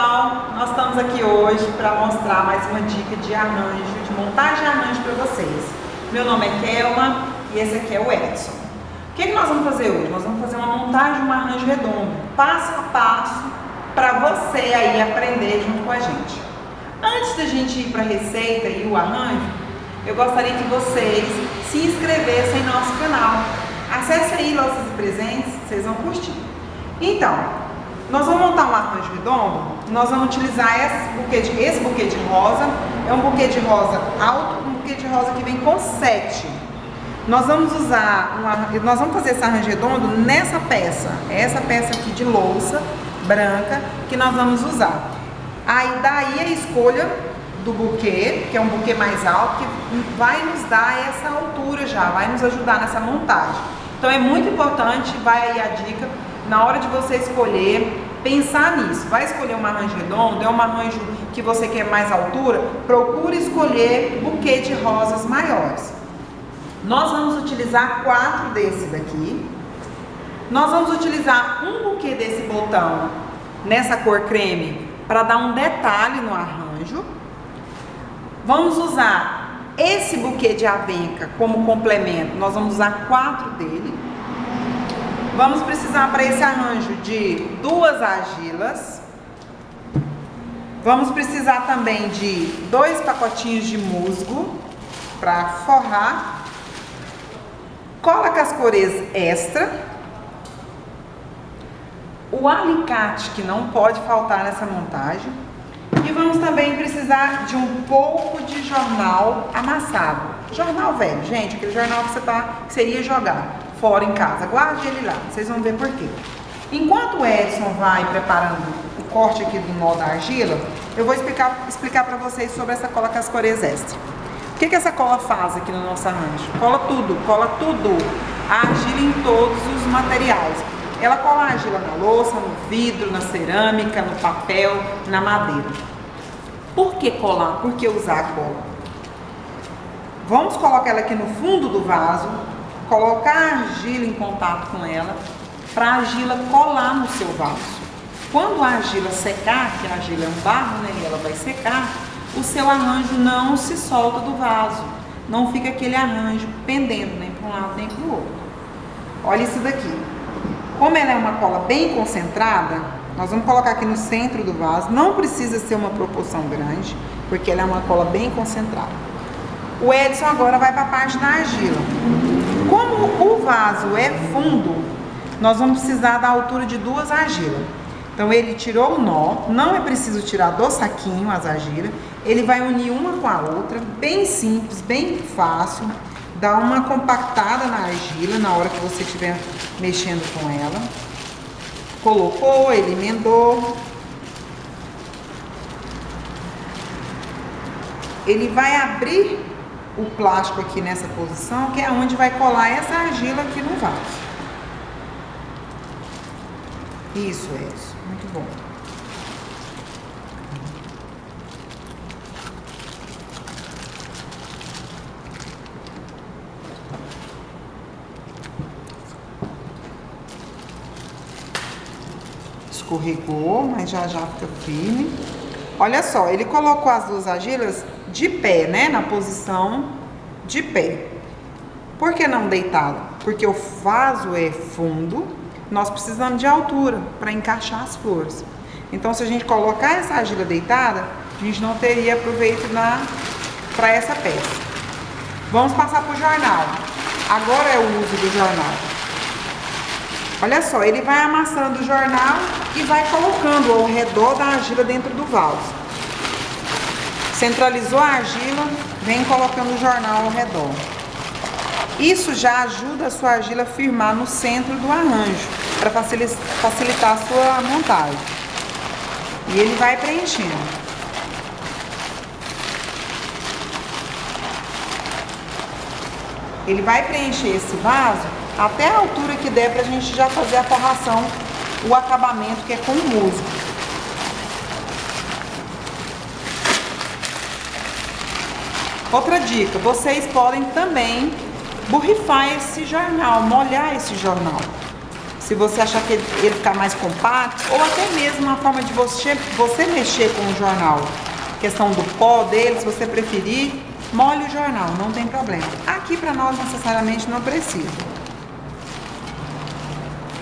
pessoal, nós estamos aqui hoje para mostrar mais uma dica de arranjo, de montagem de arranjo para vocês. Meu nome é Kelma e esse aqui é o Edson. O que nós vamos fazer hoje? Nós vamos fazer uma montagem de um arranjo redondo, passo a passo, para você aí aprender junto com a gente. Antes da gente ir para a receita e o arranjo, eu gostaria que vocês se inscrevessem no nosso canal. Acesse aí Louças e Presentes, vocês vão curtir. Então, nós vamos montar um arranjo redondo. Nós vamos utilizar esse buquê de rosa. É um buquê de rosa alto, um buquê de rosa que vem com 7. Nós vamos fazer esse arranjo redondo nessa peça. Essa peça aqui de louça branca que nós vamos usar. Aí daí a escolha do buquê, que é um buquê mais alto, que vai nos dar essa altura já, vai nos ajudar nessa montagem. Então é muito importante, vai aí a dica, na hora de você escolher, pensar nisso. Vai escolher um arranjo redondo, é um arranjo que você quer mais altura, procure escolher buquê de rosas maiores. Nós vamos utilizar 4 desse daqui. Nós vamos utilizar um buquê desse botão nessa cor creme para dar um detalhe no arranjo. Vamos usar esse buquê de avenca como complemento. Nós vamos usar 4 dele. Vamos precisar para esse arranjo de 2 argilas. Vamos precisar também de 2 pacotinhos de musgo para forrar. Cola cascorês extra. O alicate, que não pode faltar nessa montagem. E vamos também precisar de um pouco de jornal amassado. Jornal velho, gente, aquele jornal que você ia jogar fora em casa. Guarde ele lá, vocês vão ver por quê. Enquanto o Edson vai preparando o corte aqui do nó da argila, eu vou explicar para vocês sobre essa cola cascorês extra. O que essa cola faz aqui no nosso arranjo? Cola tudo, a argila em todos os materiais. Ela cola a argila na louça, no vidro, na cerâmica, no papel, na madeira. Por que colar? Por que usar a cola? Vamos colocar ela aqui no fundo do vaso, colocar a argila em contato com ela, para a argila colar no seu vaso. Quando a argila secar, que a argila é um barro, né, e ela vai secar, o seu arranjo não se solta do vaso. Não fica aquele arranjo pendendo nem para um lado nem para o outro. Olha isso daqui. Como ela é uma cola bem concentrada, nós vamos colocar aqui no centro do vaso. Não precisa ser uma proporção grande, porque ela é uma cola bem concentrada. O Edson agora vai para a parte da argila. Como o vaso é fundo, nós vamos precisar da altura de 2 argilas. Então ele tirou o nó, não é preciso tirar do saquinho as argilas. Ele vai unir uma com a outra, bem simples, bem fácil. Dá uma compactada na argila na hora que você estiver mexendo com ela. Colocou, ele emendou. Ele vai abrir o plástico aqui nessa posição, que é onde vai colar essa argila aqui no vaso. Isso, muito bom. Escorregou, mas já fica firme. Olha só, ele colocou as 2 argilas de pé, né? Na posição de pé. Por que não deitado? Porque o vaso é fundo, nós precisamos de altura para encaixar as flores. Então, se a gente colocar essa argila deitada, a gente não teria proveito para essa peça. Vamos passar para o jornal. Agora é o uso do jornal. Olha só, ele vai amassando o jornal e vai colocando ao redor da argila dentro do vaso. Centralizou a argila, vem colocando o jornal ao redor. Isso já ajuda a sua argila a firmar no centro do arranjo, para facilitar a sua montagem. E ele vai preenchendo. Ele vai preencher esse vaso até a altura que der pra gente já fazer a forração, o acabamento que é com o musgo. Outra dica, vocês podem também borrifar esse jornal, molhar esse jornal. se você achar que ele ficar mais compacto, ou até mesmo uma forma de você mexer com o jornal. Questão do pó dele, se você preferir, molhe o jornal, não tem problema. Aqui para nós necessariamente não precisa.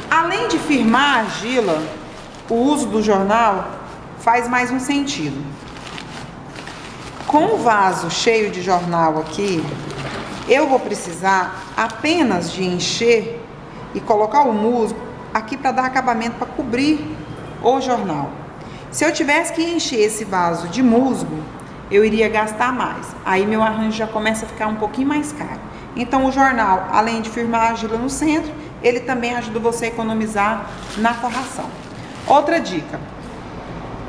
Além de firmar a argila, o uso do jornal faz mais um sentido. Com o vaso cheio de jornal aqui, eu vou precisar apenas de encher e colocar o musgo aqui para dar acabamento, para cobrir o jornal. Se eu tivesse que encher esse vaso de musgo, eu iria gastar mais. Aí meu arranjo já começa a ficar um pouquinho mais caro. Então o jornal, além de firmar a argila no centro, ele também ajuda você a economizar na forração. Outra dica.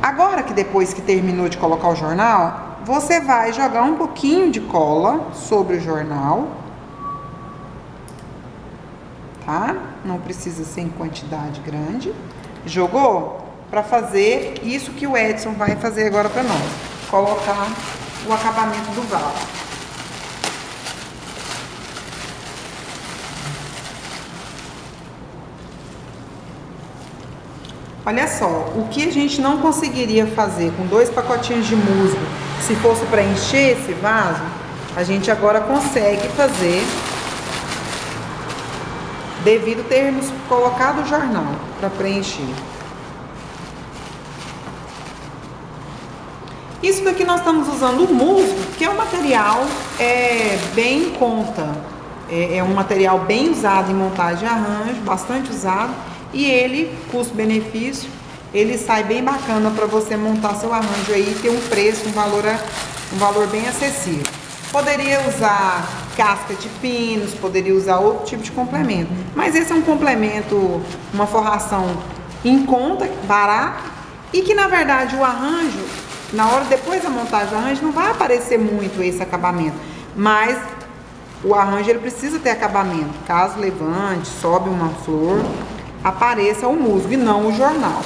Agora que depois que terminou de colocar o jornal, você vai jogar um pouquinho de cola sobre o jornal. Tá? Não precisa ser em quantidade grande. Jogou? Para fazer isso que o Edson vai fazer agora para nós. Colocar o acabamento do vaso. Olha só, o que a gente não conseguiria fazer com 2 pacotinhos de musgo, se fosse para encher esse vaso, a gente agora consegue fazer devido termos colocado o jornal para preencher. Isso daqui nós estamos usando o musgo, que é um material bem em conta. É um material bem usado em montagem de arranjo, bastante usado. E ele, custo-benefício, ele sai bem bacana para você montar seu arranjo aí e ter um preço, um valor bem acessível. Poderia usar casca de pinos, poderia usar outro tipo de complemento. Mas esse é um complemento, uma forração em conta, barato, e que na verdade o arranjo, na hora depois da montagem do arranjo, não vai aparecer muito esse acabamento. Mas o arranjo ele precisa ter acabamento. Caso levante, sobe uma flor, apareça o musgo e não o jornal.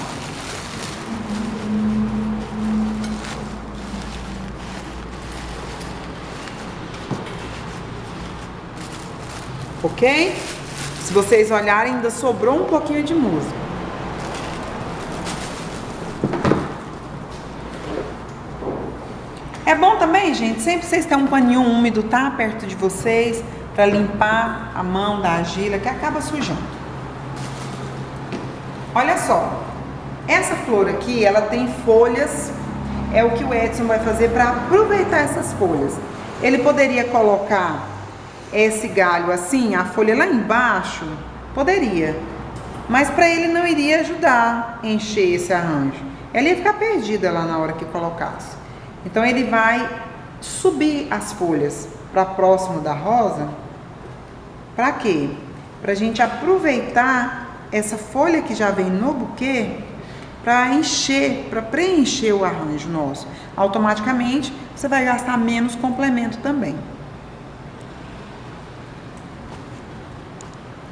Ok? Se vocês olharem, ainda sobrou um pouquinho de musgo. É bom também, gente, sempre vocês têm um paninho úmido, tá? Perto de vocês, para limpar a mão da argila, que acaba sujando. Olha só, essa flor aqui, ela tem folhas, é o que o Edson vai fazer para aproveitar essas folhas. Ele poderia colocar esse galho assim, a folha lá embaixo, poderia, mas para ele não iria ajudar a encher esse arranjo. Ela ia ficar perdida lá na hora que colocasse. Então ele vai subir as folhas para próximo da rosa. Para quê? Para a gente aproveitar essa folha que já vem no buquê para encher, para preencher o arranjo nosso. Automaticamente você vai gastar menos complemento também.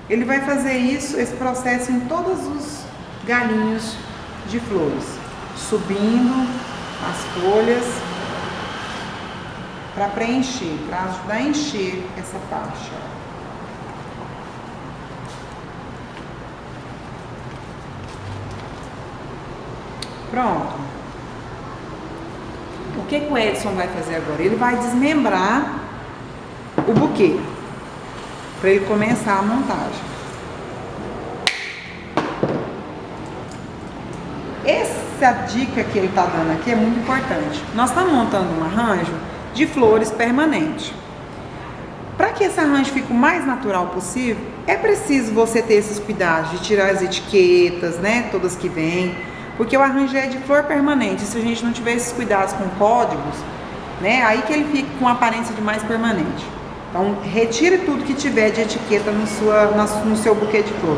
Ele vai fazer isso, esse processo em todos os galinhos de flores, subindo as folhas para preencher, para ajudar a encher essa faixa. Pronto. O que o Edson vai fazer agora? Ele vai desmembrar o buquê para ele começar a montagem. Essa dica que ele está dando aqui é muito importante. Nós estamos montando um arranjo de flores permanente. Para que esse arranjo fique o mais natural possível, é preciso você ter esses cuidados de tirar as etiquetas, né, todas que vêm, porque o arranjo é de flor permanente. Se a gente não tiver esses cuidados com códigos, né, aí que ele fica com uma aparência de mais permanente. Então, retire tudo que tiver de etiqueta no seu buquê de flor.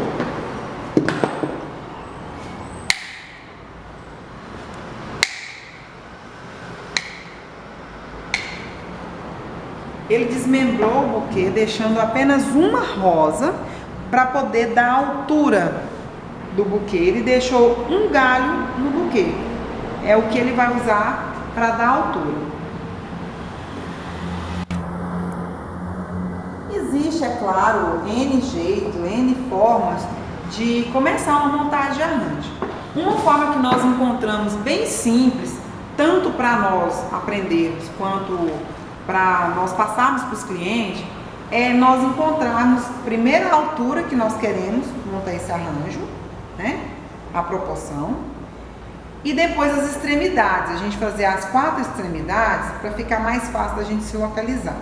Ele desmembrou o buquê, deixando apenas uma rosa para poder dar a altura do buquê. Ele deixou um galho no buquê. É o que ele vai usar para dar altura. Existe, é claro, N jeito, N formas de começar uma montagem de arranjo. Uma forma que nós encontramos bem simples, tanto para nós aprendermos quanto para nós passarmos para os clientes, é nós encontrarmos primeiro a altura que nós queremos montar esse arranjo, né? A proporção. E depois as extremidades, a gente fazer as 4 extremidades para ficar mais fácil da gente se localizar.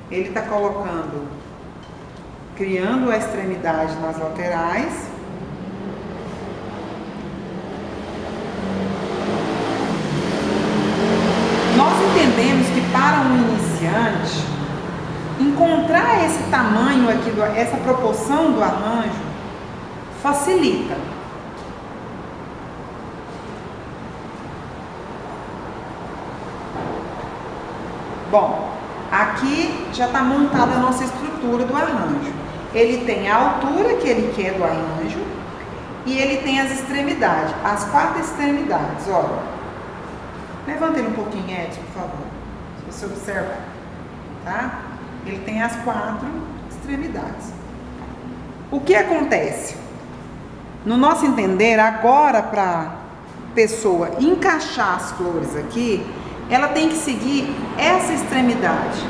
Ele está colocando, criando a extremidade nas laterais. Nós entendemos que para um iniciante, encontrar esse tamanho aqui, essa proporção do arranjo, facilita. Bom, aqui já está montada a nossa estrutura do arranjo. Ele tem a altura que ele quer do arranjo e ele tem as extremidades, as 4 extremidades, olha. Levanta ele um pouquinho, Edson, por favor. Se você observa, tá? Ele tem as 4 extremidades. O que acontece? No nosso entender, agora para a pessoa encaixar as flores aqui, ela tem que seguir essa extremidade.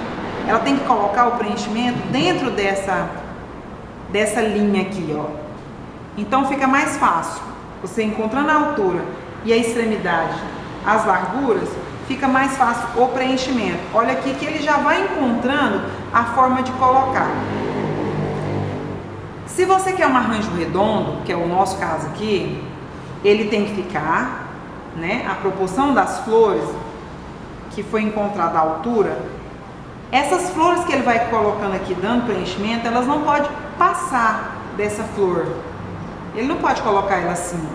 Ela tem que colocar o preenchimento dentro dessa linha aqui, ó. Então fica mais fácil. Você encontrando a altura e a extremidade, as larguras, fica mais fácil o preenchimento. Olha aqui que ele já vai encontrando a forma de colocar. Se você quer um arranjo redondo, que é o nosso caso aqui, ele tem que ficar, né, a proporção das flores que foi encontrada a altura, essas flores que ele vai colocando aqui, dando preenchimento, elas não podem passar dessa flor. Ele não pode colocar ela assim.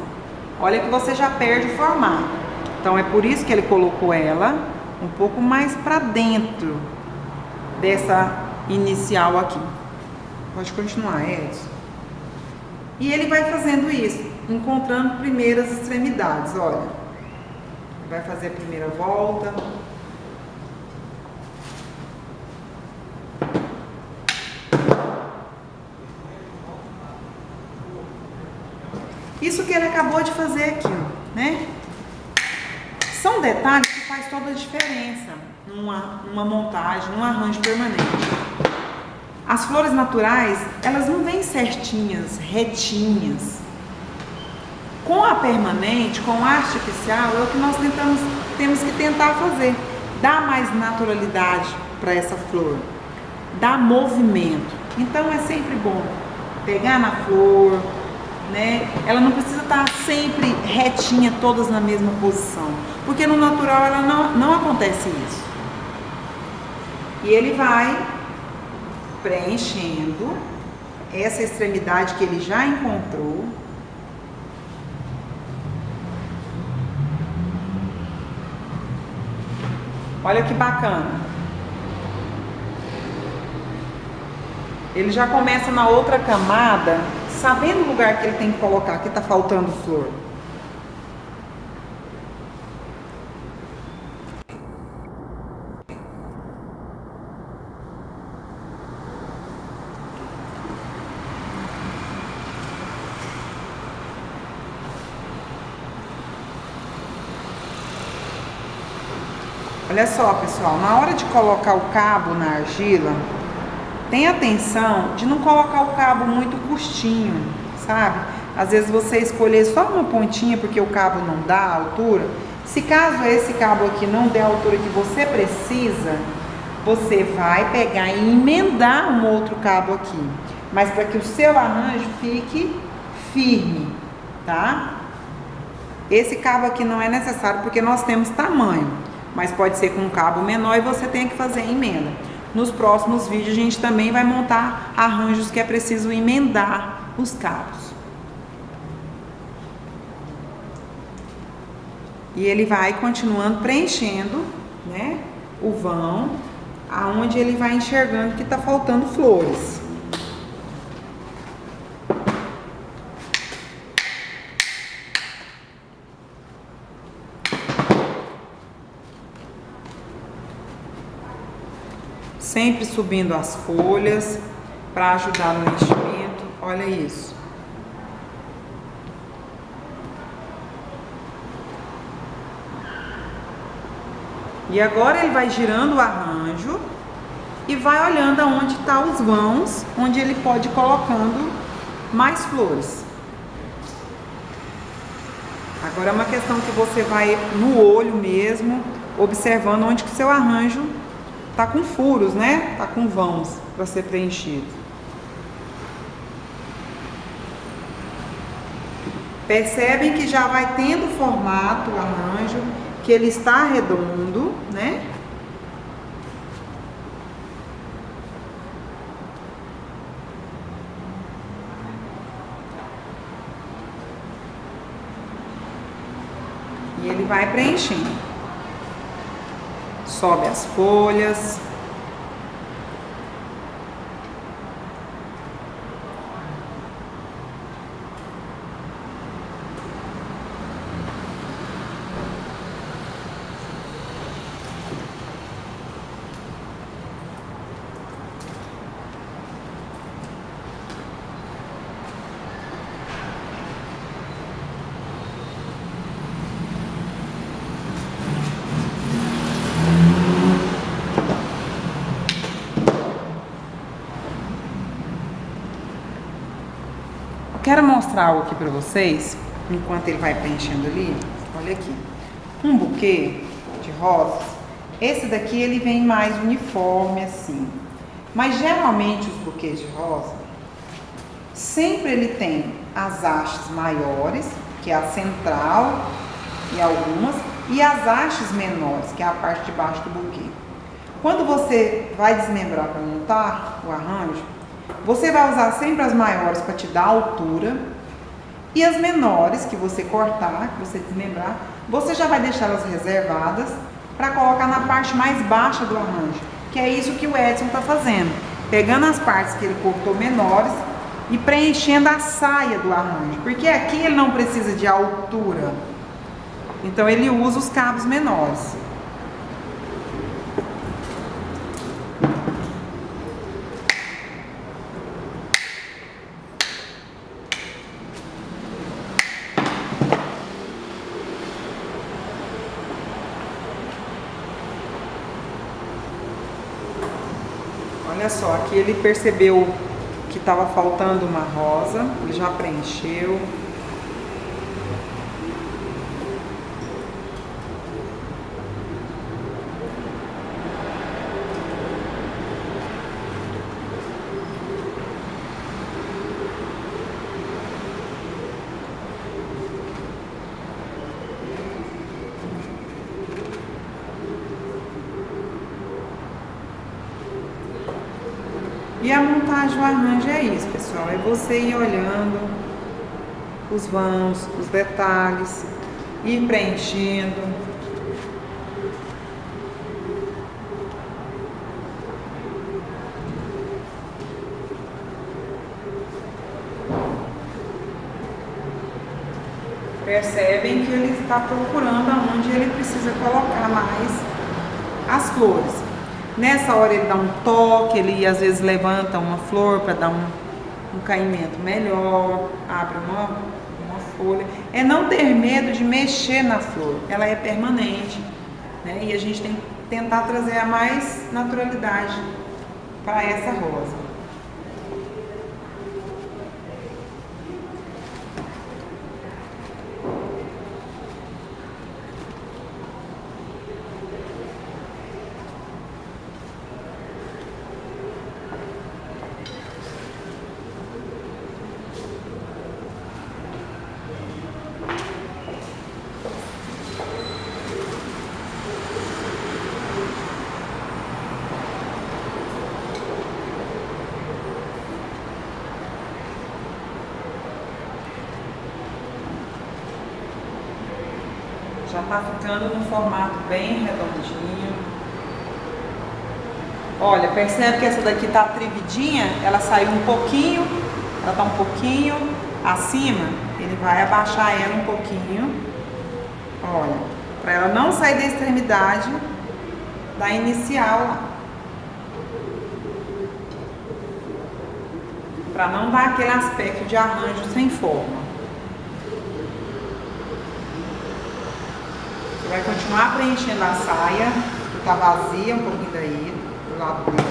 Olha que você já perde o formato. Então é por isso que ele colocou ela um pouco mais para dentro dessa inicial aqui. Pode continuar, Edson. E ele vai fazendo isso, encontrando primeiras extremidades, olha. Vai fazer a primeira volta. Isso que ele acabou de fazer aqui, né? São detalhes que faz toda a diferença numa montagem, num arranjo permanente. As flores naturais, elas não vêm certinhas, retinhas. Com a permanente, com a artificial, é o que nós temos que tentar fazer. Dar mais naturalidade para essa flor, dar movimento. Então é sempre bom pegar na flor, né? Ela não precisa estar sempre retinha, todas na mesma posição, porque no natural ela não acontece isso. E ele vai preenchendo essa extremidade que ele já encontrou. Olha que bacana. Ele já começa na outra camada, sabendo o lugar que ele tem que colocar, que está faltando flor. Olha só, pessoal, na hora de colocar o cabo na argila, tenha atenção de não colocar o cabo muito curtinho, sabe? Às vezes você escolher só uma pontinha porque o cabo não dá a altura. Se caso esse cabo aqui não der a altura que você precisa, você vai pegar e emendar um outro cabo aqui. Mas para que o seu arranjo fique firme, tá? Esse cabo aqui não é necessário porque nós temos tamanho, mas pode ser com um cabo menor e você tem que fazer a emenda. Nos próximos vídeos a gente também vai montar arranjos que é preciso emendar os cabos. E ele vai continuando preenchendo, né, o vão, aonde ele vai enxergando que está faltando flores. sempre subindo as folhas para ajudar no enchimento. Olha isso. E agora ele vai girando o arranjo e vai olhando aonde estão os vãos, onde ele pode ir colocando mais flores. Agora é uma questão que você vai no olho mesmo, observando onde que o seu arranjo tá com furos, né? Tá com vãos para ser preenchido. Percebem que já vai tendo formato o arranjo, que ele está redondo, né? E ele vai preenchendo. Sobe as folhas. Quero mostrar algo aqui para vocês, enquanto ele vai preenchendo ali. Olha aqui, um buquê de rosas. Esse daqui ele vem mais uniforme assim, mas geralmente os buquês de rosa sempre ele tem as hastes maiores, que é a central e algumas, e as hastes menores, que é a parte de baixo do buquê. Quando você vai desmembrar para montar o arranjo, você vai usar sempre as maiores para te dar altura, e as menores que você cortar, que você desmembrar, você já vai deixá-las reservadas para colocar na parte mais baixa do arranjo, que é isso que o Edson está fazendo, pegando as partes que ele cortou menores e preenchendo a saia do arranjo, porque aqui ele não precisa de altura, então ele usa os cabos menores. Olha só, aqui ele percebeu que estava faltando uma rosa, ele já preencheu. E a montagem do arranjo é isso, pessoal, é você ir olhando os vãos, os detalhes, ir preenchendo. Percebem que ele está procurando aonde ele precisa colocar mais as flores. Nessa hora ele dá um toque, ele às vezes levanta uma flor para dar um caimento melhor, abre uma folha. É não ter medo de mexer na flor, ela é permanente, né? E a gente tem que tentar trazer a mais naturalidade para essa rosa. Já tá ficando num formato bem redondinho. Olha, percebe que essa daqui tá trividinha? Ela saiu um pouquinho, ela tá um pouquinho acima. Ele vai abaixar ela um pouquinho. Olha, para ela não sair da extremidade da inicial lá. para não dar aquele aspecto de arranjo sem forma. Você vai continuar preenchendo a saia, que está vazia, um pouquinho daí, do lado dele.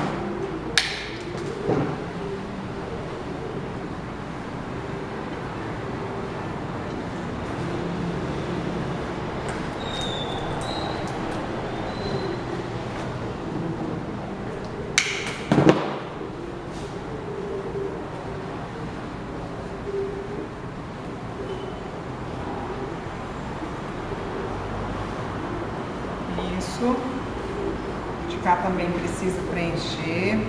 Isso. De cá também precisa preencher.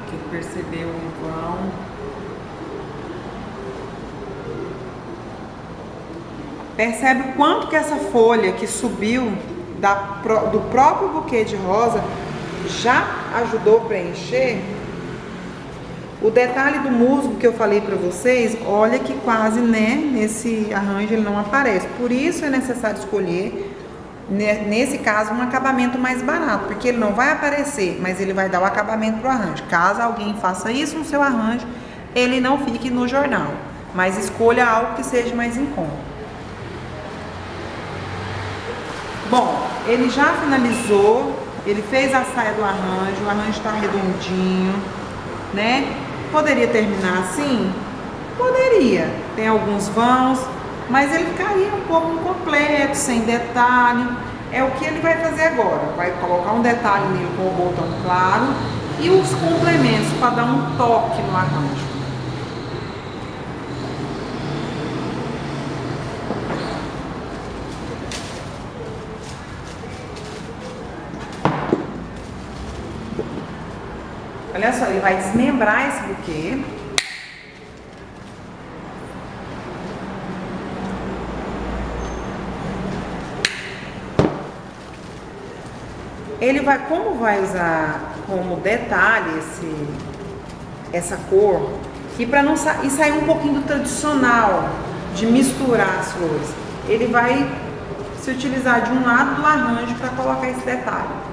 Aqui percebeu o vão. Percebe o quanto que essa folha que subiu do próprio buquê de rosa já ajudou a preencher? O detalhe do musgo que eu falei para vocês, olha que quase, né, nesse arranjo ele não aparece. Por isso é necessário escolher, nesse caso, um acabamento mais barato, porque ele não vai aparecer, mas ele vai dar o acabamento pro arranjo. Caso alguém faça isso no seu arranjo, ele não fique no jornal, mas escolha algo que seja mais em conta. Bom, ele já finalizou, ele fez a saia do arranjo, o arranjo está redondinho, né? Poderia terminar assim? Poderia. Tem alguns vãos, mas ele ficaria um pouco incompleto, sem detalhe. É o que ele vai fazer agora. Vai colocar um detalhe nele com o botão claro e os complementos para dar um toque no arranjo. Olha só, ele vai desmembrar esse buquê. Ele vai, como vai usar como detalhe essa cor, e para não sair um pouquinho do tradicional, de misturar as flores, ele vai se utilizar de um lado do arranjo para colocar esse detalhe.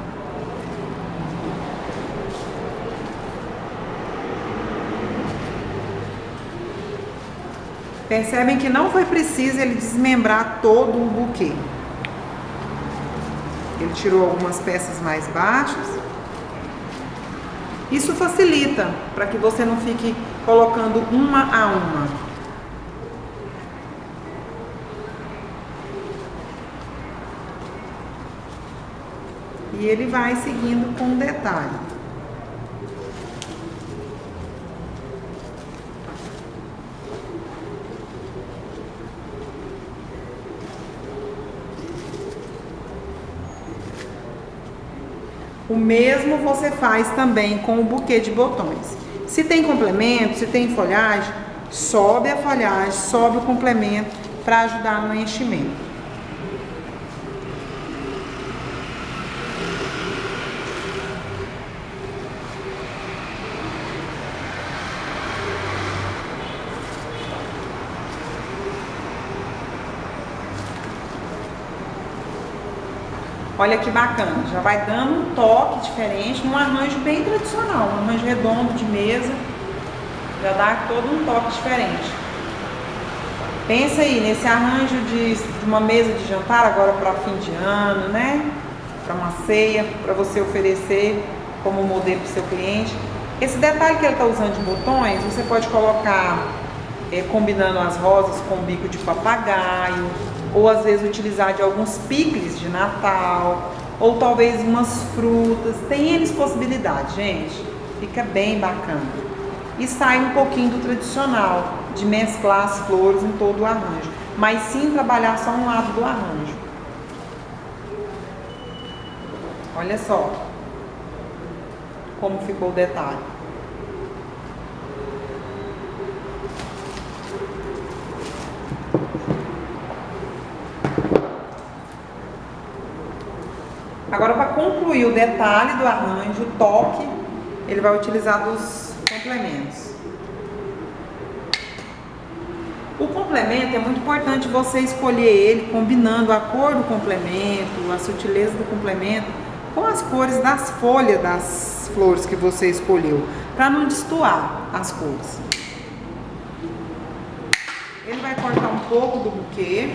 Percebem que não foi preciso ele desmembrar todo o buquê. Ele tirou algumas peças mais baixas. Isso facilita para que você não fique colocando uma a uma. E ele vai seguindo com detalhe. O mesmo você faz também com o buquê de botões. Se tem complemento, se tem folhagem, sobe a folhagem, sobe o complemento para ajudar no enchimento. Olha que bacana, já vai dando um toque diferente, num arranjo bem tradicional, um arranjo redondo de mesa, já dá todo um toque diferente. Pensa aí nesse arranjo de uma mesa de jantar agora para fim de ano, né? Para uma ceia, para você oferecer como modelo para o seu cliente. Esse detalhe que ele está usando de botões, você pode colocar combinando as rosas com bico de papagaio, ou às vezes utilizar de alguns picles de Natal, ou talvez umas frutas. Tem N possibilidades, gente. Fica bem bacana. E sai um pouquinho do tradicional, de mesclar as flores em todo o arranjo, mas sim trabalhar só um lado do arranjo. Olha só como ficou o detalhe. Agora, para concluir o detalhe do arranjo, o toque, ele vai utilizar dos complementos. O complemento é muito importante você escolher ele combinando a cor do complemento, a sutileza do complemento com as cores das folhas das flores que você escolheu, para não destoar as cores. Ele vai cortar um pouco do buquê.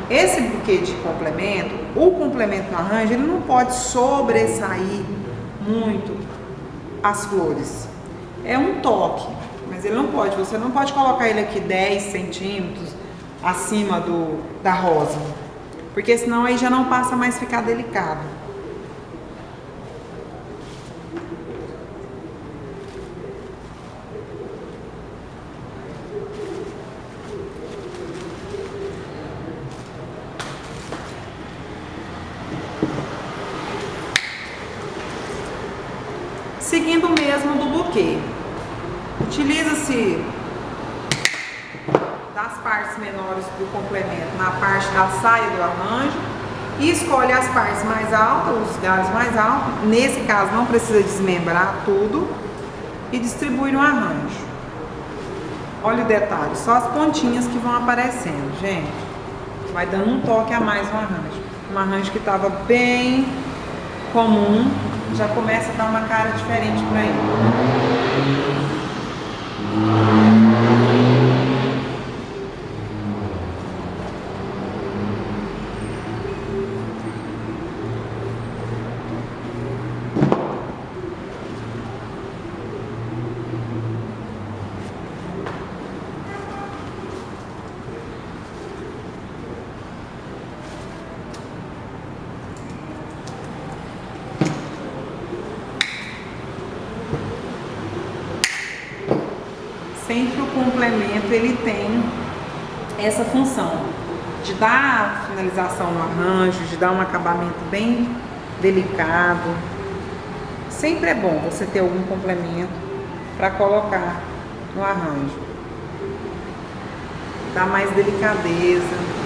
Esse buquê de complemento, o complemento no arranjo, ele não pode sobressair muito as flores. É um toque, mas ele não pode, você não pode colocar ele aqui 10 centímetros acima da rosa, porque senão aí já não passa mais a ficar delicado. Seguindo o mesmo do buquê, utiliza-se das partes menores do complemento na parte da saia do arranjo e escolhe as partes mais altas, os galhos mais altos. Nesse caso não precisa desmembrar tudo e distribui no arranjo. Olha o detalhe, só as pontinhas que vão aparecendo, gente. Vai dando um toque a mais no arranjo. Um arranjo que estava bem comum, já começa a dar uma cara diferente para ele. Sempre o complemento ele tem essa função de dar finalização no arranjo, de dar um acabamento bem delicado. Sempre é bom você ter algum complemento para colocar no arranjo. Dá mais delicadeza.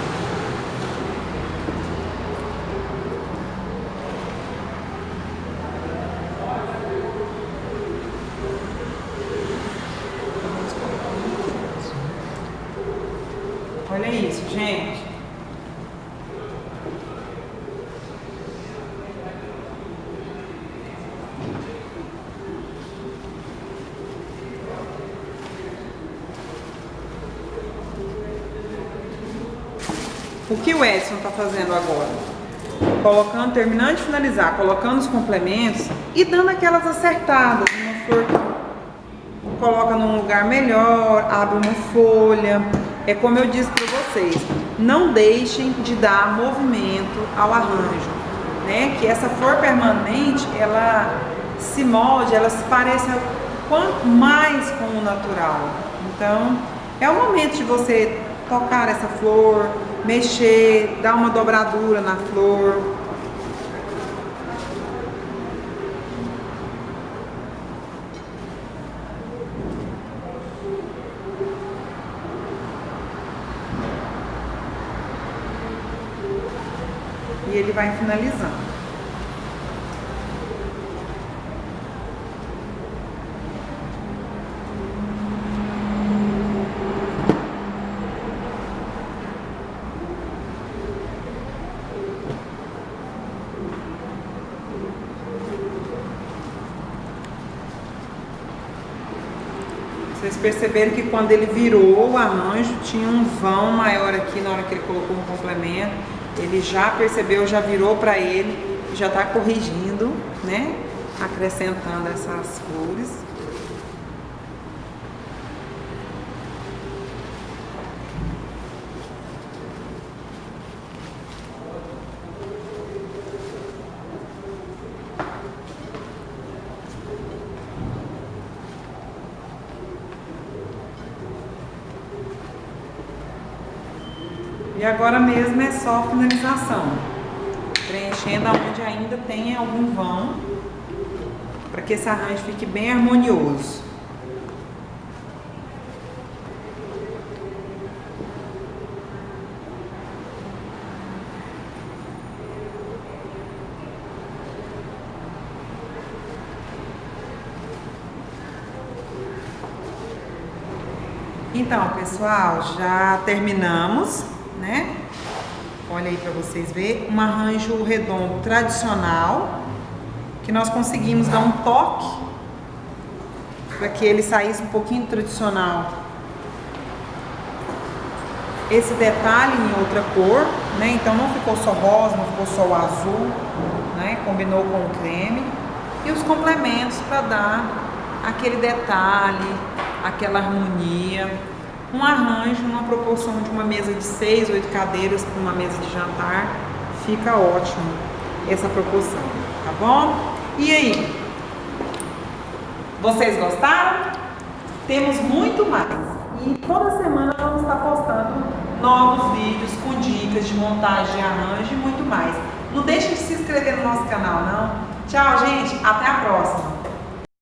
Olha isso, gente. O que o Edson está fazendo agora? Colocando, terminando de finalizar, colocando os complementos e dando aquelas acertadas. Uma flor que coloca num lugar melhor, abre uma folha. É como eu disse para vocês, não deixem de dar movimento ao arranjo, né? Que essa flor permanente, ela se molde, ela se pareça quanto mais com o natural. Então, é o momento de você tocar essa flor, mexer, dar uma dobradura na flor. E ele vai finalizando. Vocês perceberam que quando ele virou o arranjo, tinha um vão maior aqui na hora que ele colocou um complemento. Ele já percebeu, já virou para ele, já está corrigindo, né? Acrescentando essas flores. E agora mesmo é só finalização, preenchendo onde ainda tem algum vão, para que esse arranjo fique bem harmonioso. Então, pessoal, já terminamos, né? Olha aí para vocês verem, um arranjo redondo tradicional, que nós conseguimos dar um toque para que ele saísse um pouquinho tradicional. Esse detalhe em outra cor, né? Então não ficou só rosa, não ficou só o azul, né? Combinou com o creme. E os complementos para dar aquele detalhe, aquela harmonia. Um arranjo numa proporção de uma mesa de 6, 8 cadeiras para uma mesa de jantar. Fica ótimo essa proporção, tá bom? E aí? Vocês gostaram? Temos muito mais. E toda semana vamos estar postando novos vídeos com dicas de montagem, de arranjo e muito mais. Não deixe de se inscrever no nosso canal, não. Tchau, gente. Até a próxima.